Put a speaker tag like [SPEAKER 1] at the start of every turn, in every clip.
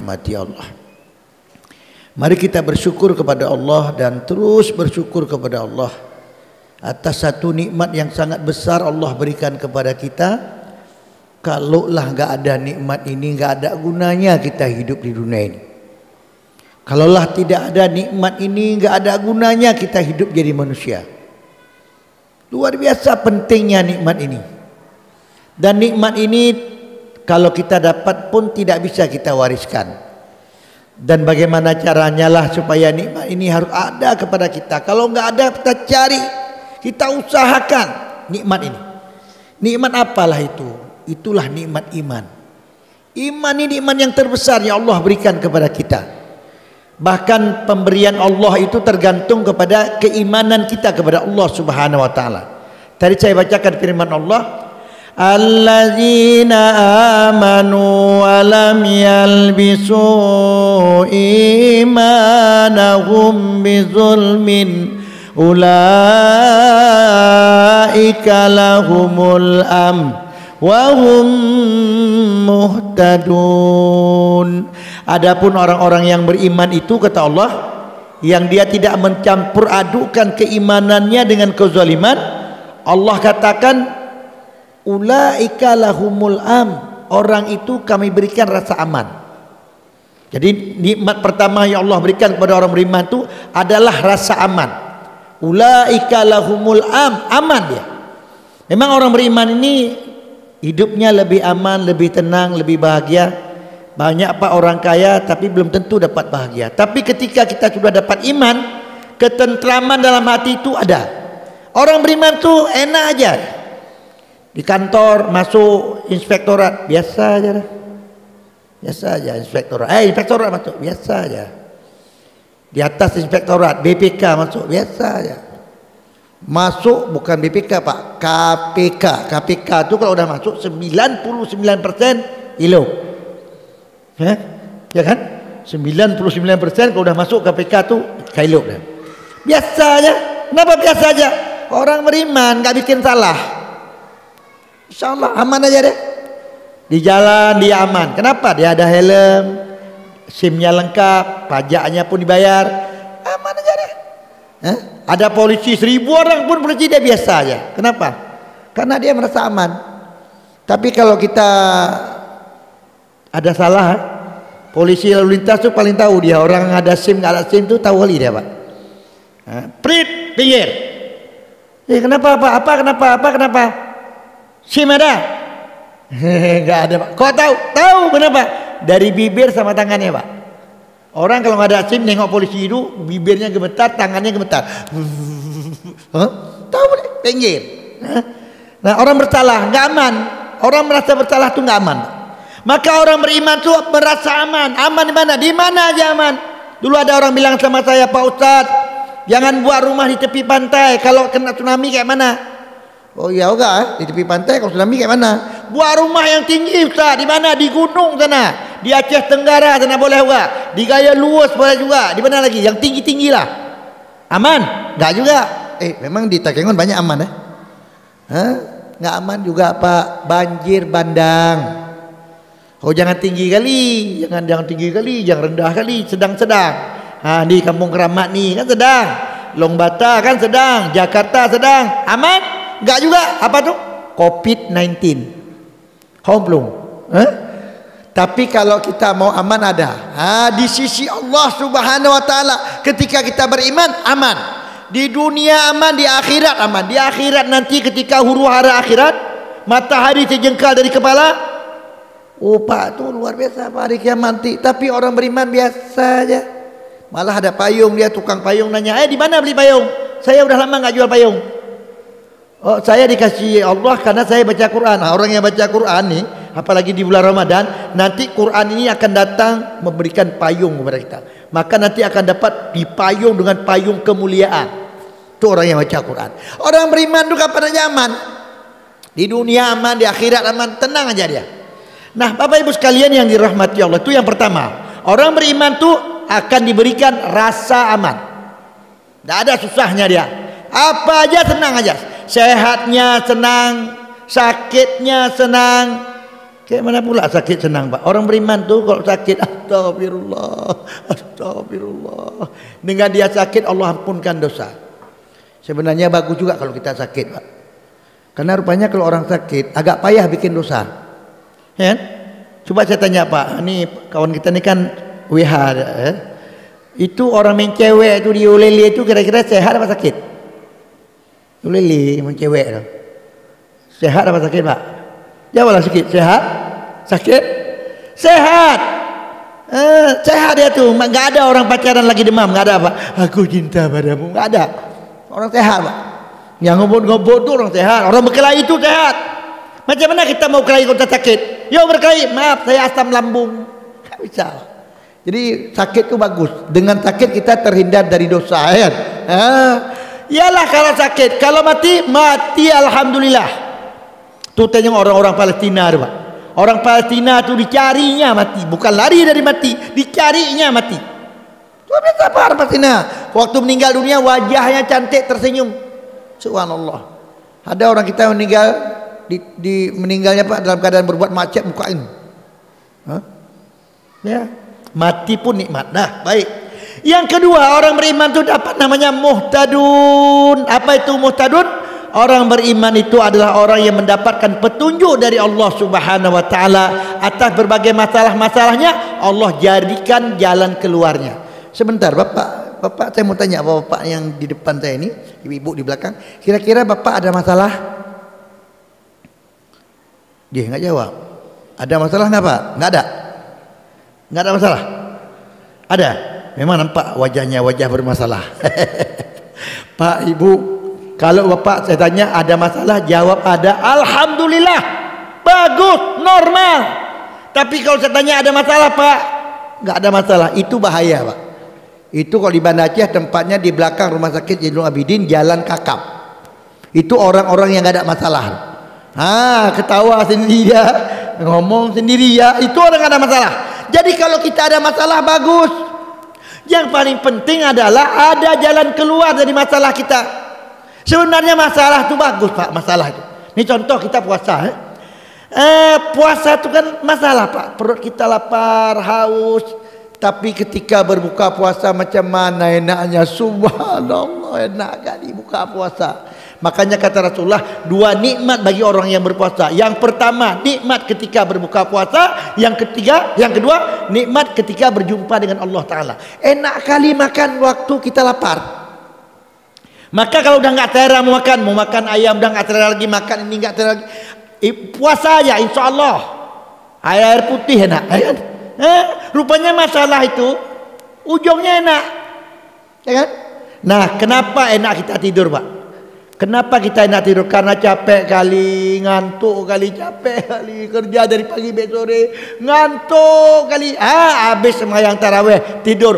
[SPEAKER 1] dirahmati Allah. Mari kita bersyukur kepada Allah dan terus bersyukur kepada Allah atas satu nikmat yang sangat besar Allah berikan kepada kita. Kalaulah enggak ada nikmat ini, enggak ada gunanya kita hidup di dunia ini. Kalaulah tidak ada nikmat ini, enggak ada gunanya kita hidup jadi manusia. Luar biasa pentingnya nikmat ini. Dan nikmat ini kalau kita dapat pun tidak bisa kita wariskan. Dan bagaimana caranya lah supaya nikmat ini harus ada kepada kita. Kalau enggak ada kita cari, kita usahakan nikmat ini. Nikmat apalah itu? Itulah nikmat iman. Iman ini nikmat yang terbesar yang Allah berikan kepada kita. Bahkan pemberian Allah itu tergantung kepada keimanan kita kepada Allah Subhanahu wa taala. Tadi saya bacakan firman Allah, alladzina amanu wa lam yalbisu imanahum bizulmin ulaika lahumul amn wa hum muhtadun. Adapun orang-orang yang beriman itu kata Allah, yang dia tidak mencampur adukan keimanannya dengan kezaliman, Allah katakan ulaika lahumul am, orang itu kami berikan rasa aman. Jadi nikmat pertama yang Allah berikan kepada orang beriman itu adalah rasa aman. Ulaika lahumul am, aman dia. Memang orang beriman ini hidupnya lebih aman, lebih tenang, lebih bahagia. Banyak pak orang kaya tapi belum tentu dapat bahagia. Tapi ketika kita sudah dapat iman, ketentraman dalam hati itu ada. Orang beriman tuh enak aja. Di kantor masuk inspektorat biasa aja dah. Biasa aja inspektorat. Inspektorat masuk biasa aja. Di atas inspektorat BPK masuk biasa aja. Masuk bukan BPK pak, KPK. KPK itu kalau udah masuk 99% hilang. Ya kan? 99% kalau udah masuk KPK tuh kailuk dah. Biasa aja. Kenapa biasa aja? Orang beriman gak bikin salah. Insyaallah aman aja deh. Di jalan dia aman. Kenapa? Dia ada helm, SIM-nya lengkap, pajaknya pun dibayar. Aman aja deh. Ada polisi 1000 orang pun polisi dia biasa aja. Kenapa? Karena dia merasa aman. Tapi kalau kita ada salah, polisi lalu lintas tuh paling tahu dia orang ada SIM nggak ada SIM tuh tahu kali dia pak. Prit pinggir. Kenapa pak? Kenapa? SIM ada? Nggak ada pak. Kok tahu? Tahu kenapa? Dari bibir sama tangannya pak. Orang kalau nggak ada SIM nengok polisi itu bibirnya gemetar, tangannya gemetar. Tahu deh, pinggir. Nah orang bersalah nggak aman. Orang merasa bersalah tuh nggak aman. Maka orang beriman tuh merasa aman. Aman di mana? Di mana aja aman. Dulu ada orang bilang sama saya, Pak Ustadz, jangan buat rumah di tepi pantai. Kalau kena tsunami kayak mana? Oh ya enggak, di tepi pantai kalau tsunami kayak mana? Buat rumah yang tinggi Ustadz. Di mana? Di gunung sana. Di Aceh Tenggara sana boleh juga. Di Gaya Luas boleh juga. Di mana lagi? Yang tinggi-tinggi lah. Aman? Enggak juga. Memang di Takengon banyak aman ya? Enggak aman juga Pak. Banjir bandang. Oh jangan tinggi kali, jangan tinggi kali, jangan rendah kali, sedang-sedang. Di Kampung Keramat nih kan sedang. Longbata kan sedang, Jakarta sedang. Aman? Enggak juga. Apa tuh? COVID-19. Homblong. Tapi kalau kita mau aman ada. Di sisi Allah Subhanahu wa taala ketika kita beriman aman. Di dunia aman, di akhirat aman. Di akhirat nanti ketika huru-hara akhirat, matahari terjengkal dari kepala. Oh Pak tuh luar biasa Pak hari kiamat nanti. Tapi orang beriman biasa aja. Malah ada payung, dia tukang payung nanya, di mana beli payung? Saya udah lama nggak jual payung. Oh saya dikasih Allah karena saya baca Quran. Orang yang baca Quran nih, apalagi di bulan Ramadan, nanti Quran ini akan datang memberikan payung kepada kita. Maka nanti akan dapat dipayung dengan payung kemuliaan. Itu orang yang baca Quran. Orang beriman itu kapan aja aman. Di dunia aman, di akhirat aman, tenang aja dia. Nah Bapak Ibu sekalian yang dirahmati Allah, itu yang pertama. Orang beriman tuh akan diberikan rasa aman. Tidak ada susahnya dia. Apa aja senang aja. Sehatnya senang, sakitnya senang, Kayak mana pula sakit senang Pak? Orang beriman tuh kalau sakit, astagfirullah, astagfirullah. Dengan dia sakit Allah ampunkan dosa. Sebenarnya bagus juga kalau kita sakit Pak. Karena rupanya kalau orang sakit agak payah bikin dosa. Ya? Coba saya tanya Pak, ini kawan kita ini kan WH. Itu orang main cewek itu di ulele itu kira-kira sehat apa sakit? Ulele main cewek itu. Sehat apa sakit Pak? Jawablah sikit. Sehat? Sakit? Sehat. Sehat dia tuh. Enggak ada orang pacaran lagi demam, enggak ada Pak. Aku cinta padamu, enggak ada. Orang sehat Pak. Yang ngobot-ngobot tuh orang sehat. Orang berkelahi itu sehat. Macam mana kita mau kelahi kalau kita sakit? Yo berkelahi, maaf saya asam lambung. Enggak bisa Pak. Jadi sakit itu bagus. Dengan sakit kita terhindar dari dosa ya. Iyalah kalau sakit. Kalau mati, mati alhamdulillah. Tuh tengok orang-orang Palestina tu Pak. Orang Palestina tu dicarinya mati, bukan lari dari mati, dicarinya mati. Luar biasa Pak orang Palestina. Waktu meninggal dunia wajahnya cantik tersenyum. Subhanallah. Ada orang kita meninggal di meninggalnya Pak dalam keadaan berbuat maksiat muka ini. Ya, mati pun nikmat. Nah, baik. Yang kedua, orang beriman tu dapat namanya muhtadun. Apa itu muhtadun? Orang beriman itu adalah orang yang mendapatkan petunjuk dari Allah Subhanahu wa taala atas berbagai masalah-masalahnya. Allah jadikan jalan keluarnya. Sebentar Bapak saya mau tanya Bapak yang di depan saya ini, ibu-ibu di belakang, kira-kira Bapak ada masalah? Dia enggak jawab. Ada masalah enggak Pak? Enggak ada. Enggak ada masalah. Ada. Memang nampak wajahnya wajah bermasalah. Pak, Ibu, kalau Bapak saya tanya ada masalah, jawab ada. Alhamdulillah, bagus, normal. Tapi kalau saya tanya ada masalah Pak, nggak ada masalah, itu bahaya Pak. Itu kalau di Banda Aceh tempatnya di belakang rumah sakit Zainul Abidin, Jalan Kakap. Itu orang-orang yang nggak ada masalah. Ketawa sendiri ya, ngomong sendiri ya, itu orang nggak ada masalah. Jadi kalau kita ada masalah bagus. Yang paling penting adalah ada jalan keluar dari masalah kita. Sebenarnya masalah itu bagus Pak, masalah itu. Ini contoh kita puasa. Puasa itu kan masalah Pak. Perut kita lapar, haus. Tapi ketika berbuka puasa macam mana enaknya. Subhanallah, enak kali buka puasa. Makanya kata Rasulullah, dua nikmat bagi orang yang berpuasa. Yang pertama, nikmat ketika berbuka puasa. Yang kedua, nikmat ketika berjumpa dengan Allah Ta'ala. Enak kali makan waktu kita lapar. Maka kalau udah nggak selera mau makan ayam, udah nggak selera lagi makan ini, nggak selera lagi, puasa aja, insya Allah air putih enak. Rupanya masalah itu ujungnya enak, ya kan? Nah, kenapa enak kita tidur Pak? Kenapa kita enak tidur? Karena capek kali, ngantuk kali, capek kali kerja dari pagi sampai sore, ngantuk kali. Habis sembahyang tarawih tidur.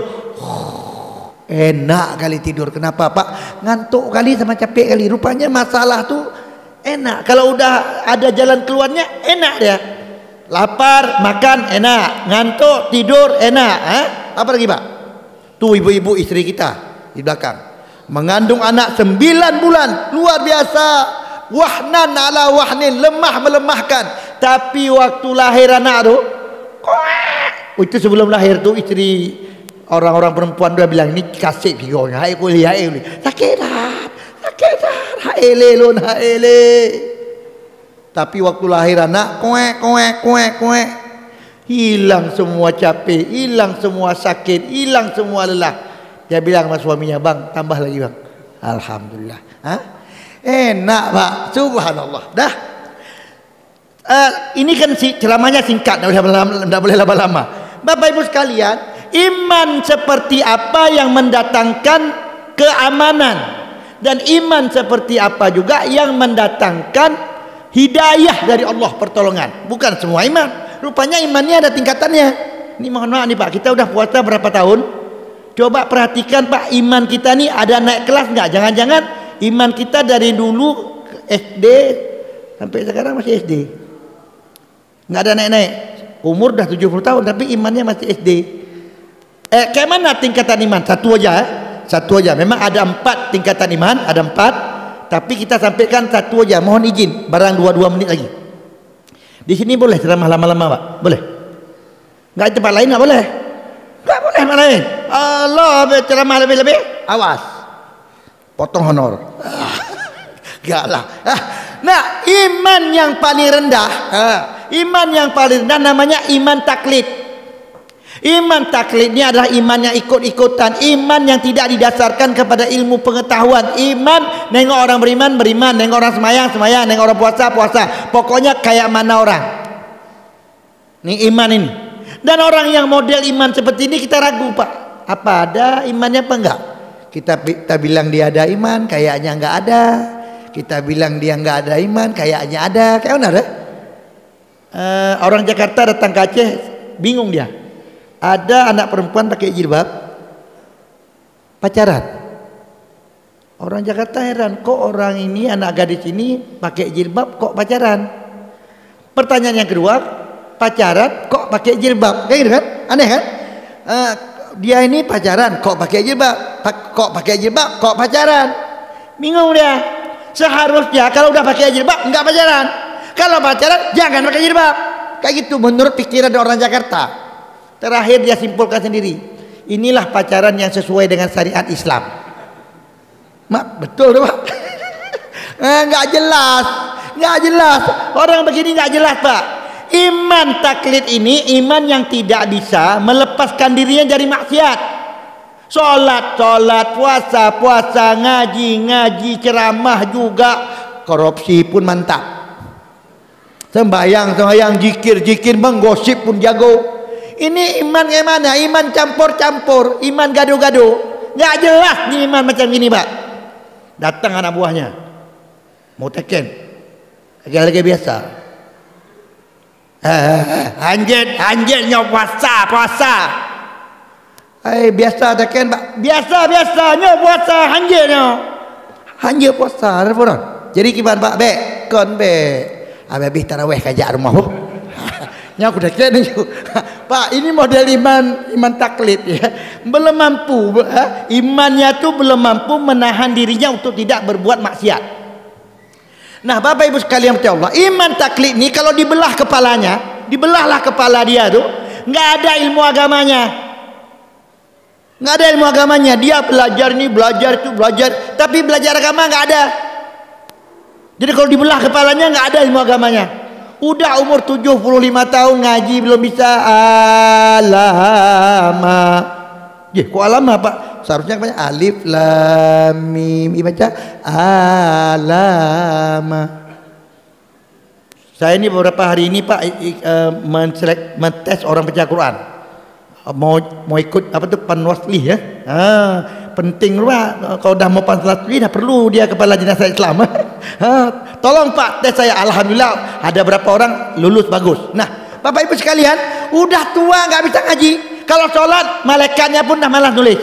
[SPEAKER 1] Enak kali tidur. Kenapa Pak? Ngantuk kali sama capek kali. Rupanya masalah tuh enak. Kalau udah ada jalan keluarnya enak dia. Lapar makan enak, ngantuk tidur enak. Apa lagi Pak? Tuh ibu-ibu istri kita di belakang mengandung anak 9 bulan, luar biasa. Wahnan ala wahnin, lemah melemahkan. Tapi waktu lahir anak tuh, itu sebelum lahir tuh istri orang-orang perempuan dia bilang ini kasih figurnya, hai boleh, sakit dah, haile lon haile. Tapi waktu lahir anak, koek, hilang semua capek, hilang semua sakit, hilang semua lelah. Dia bilang sama suaminya, bang tambah lagi bang. Alhamdulillah. Enak Pak, subhanallah. Dah. Ini kan ceramahnya singkat, tidak boleh lama-lama. Bapak Ibu sekalian, iman seperti apa yang mendatangkan keamanan, dan iman seperti apa juga yang mendatangkan hidayah dari Allah, pertolongan. Bukan semua iman. Rupanya imannya ada tingkatannya. Ini mohon maaf nih Pak, kita udah puasa berapa tahun? Coba perhatikan Pak, iman kita nih ada naik kelas nggak? Jangan-jangan iman kita dari dulu SD sampai sekarang masih SD, nggak ada naik-naik. Umur udah 70 tahun tapi imannya masih SD. Kayak mana tingkatan iman? Satu aja. Memang ada 4 tingkatan iman, ada 4. Tapi kita sampaikan satu aja. Mohon izin, barang 2 menit lagi. Di sini boleh ceramah lama-lama, Pak? Boleh? Enggak di tempat lain enggak boleh? Enggak boleh tempat lain. Allah, ceramah lebih-lebih, awas. Potong honor. Enggak lah. Nah, iman yang paling rendah, iman yang paling rendah namanya iman taklid. Iman taklid ini adalah iman yang ikut-ikutan, iman yang tidak didasarkan kepada ilmu pengetahuan. Iman nengok orang beriman, beriman, nengok orang semayang, semayang, nengok orang puasa, puasa. Pokoknya kayak mana orang. Ini iman ini. Dan orang yang model iman seperti ini kita ragu, Pak. Apa ada imannya apa enggak? Kita bilang dia ada iman, kayaknya enggak ada. Kita bilang dia enggak ada iman, kayaknya ada. Kayak benar ya? Orang Jakarta datang ke Aceh, bingung dia. Ada anak perempuan pakai jilbab pacaran. Orang Jakarta heran, kok orang ini, anak gadis ini pakai jilbab kok pacaran. Pertanyaan yang kedua, pacaran kok pakai jilbab, kayak gitu kan? Aneh kan? Dia ini pacaran kok pakai jilbab, kok pakai jilbab kok pacaran. Bingung dia. Seharusnya kalau udah pakai jilbab enggak pacaran, kalau pacaran jangan pakai jilbab. Kayak gitu menurut pikiran orang Jakarta. Terakhir dia simpulkan sendiri, inilah pacaran yang sesuai dengan syariat Islam. Mak, betul Pak. Nggak jelas, nggak jelas. Orang begini nggak jelas, Pak. Iman taklid ini iman yang tidak bisa melepaskan dirinya dari maksiat. Sholat, puasa, ngaji, ceramah juga, korupsi pun mantap. Sembahyang, zikir, menggosip pun jago. Ini iman kayak mana? Iman campur-campur, iman gado-gado. Nggak jelas nih iman macam gini, Pak. Datang anak buahnya, mau teken, lagi biasa. Anjir puasa. Biasa teken, Pak. Biasanya puasa anjir puasa. Jadi gimana, Pak? Kon habis tarawih kajak rumah. Yang aku dah kira ni, Pak, ini model iman taklid ya. Belum mampu, imannya tu belum mampu menahan dirinya untuk tidak berbuat maksiat. Nah, Bapak Ibu sekalian percaya Allah, iman taklid ni kalau dibelah kepalanya, dibelahlah kepala dia tu, enggak ada ilmu agamanya. Enggak ada ilmu agamanya, dia belajar ni, belajar itu, belajar, tapi belajar agama enggak ada. Jadi kalau dibelah kepalanya enggak ada ilmu agamanya. Udah umur 75 tahun ngaji belum bisa alama. Kok alama, Pak? Seharusnya banyak alif lam mim. Baca alama. Saya ini beberapa hari ini, Pak, mentes orang baca Quran. Mau ikut apa tuh panwasli ya. Penting lah, kalau dah mau panwasli dah perlu dia kepala jenazah Islam. Tolong Pak, tes saya, alhamdulillah ada berapa orang lulus bagus. Nah, Bapak Ibu sekalian, udah tua nggak bisa ngaji. Kalau sholat, malaikatnya pun dah malas nulis.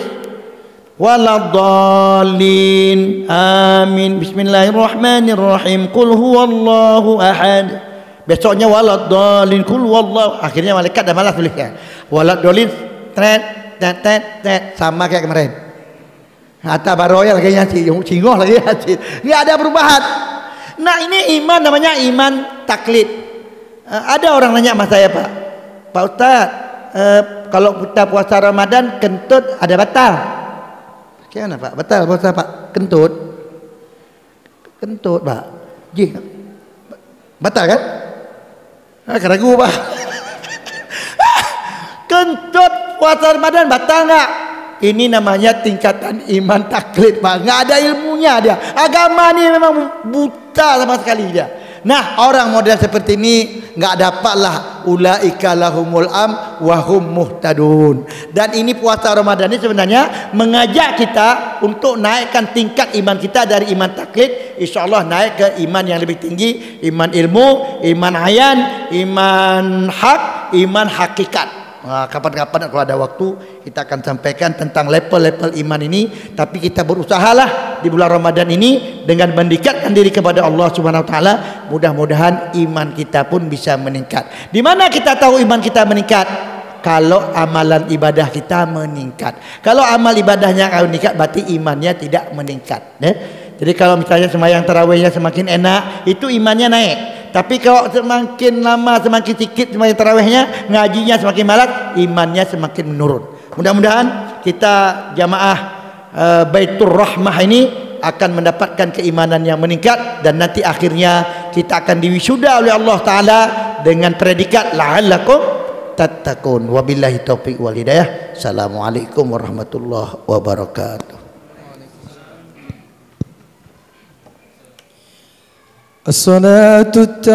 [SPEAKER 1] Waladhdallin, amin, bismillahirrahmanirrahim, qul huwallahu ahad. Besoknya waladhdallin, qul huwallahu. Akhirnya malaikat dah malas nulisnya. Waladhdallin, sama kayak kemarin. Hatta baroya lagi nyaci, cingoh lagi nyaci. Nggak ada perubahan. Nah, ini iman namanya iman taklid. Ada orang nanya sama saya, Pak Ustaz, kalau kita puasa Ramadan kentut ada batal? Gimana, Pak? Batal puasa, Pak? Kentut, Pak. Batal kan? Keragu, Pak. Kentut puasa Ramadan batal nggak? Ini namanya tingkatan iman taklid, Pak. Nggak ada ilmunya dia. Agama ini memang buta sama sekali dia. Nah, orang model seperti ini nggak dapatlah ulaika lahumul am wa hum muhtadun. Dan ini puasa Ramadan ini sebenarnya mengajak kita untuk naikkan tingkat iman kita dari iman taklid, insyaallah naik ke iman yang lebih tinggi, iman ilmu, iman ayan, iman hak, iman hakikat. Kapan-kapan kalau ada waktu kita akan sampaikan tentang level-level iman ini. Tapi kita berusahalah di bulan Ramadan ini dengan mendekatkan diri kepada Allah Subhanahu Wa Taala. Mudah-mudahan iman kita pun bisa meningkat. Di mana kita tahu iman kita meningkat? Kalau amalan ibadah kita meningkat. Kalau amal ibadahnya meningkat, berarti imannya tidak meningkat. Jadi kalau misalnya sembahyang tarawihnya semakin enak, itu imannya naik. Tapi kalau semakin lama, semakin sedikit, semakin tarawihnya, ngajinya semakin malas, imannya semakin menurun. Mudah-mudahan kita jamaah Baitur Rahmah ini akan mendapatkan keimanan yang meningkat, dan nanti akhirnya kita akan diwisuda oleh Allah Ta'ala dengan predikat la'allakum tattaqun. Wabillahi taufiq wal hidayah. Assalamualaikum warahmatullahi wabarakatuh.
[SPEAKER 2] As-salatu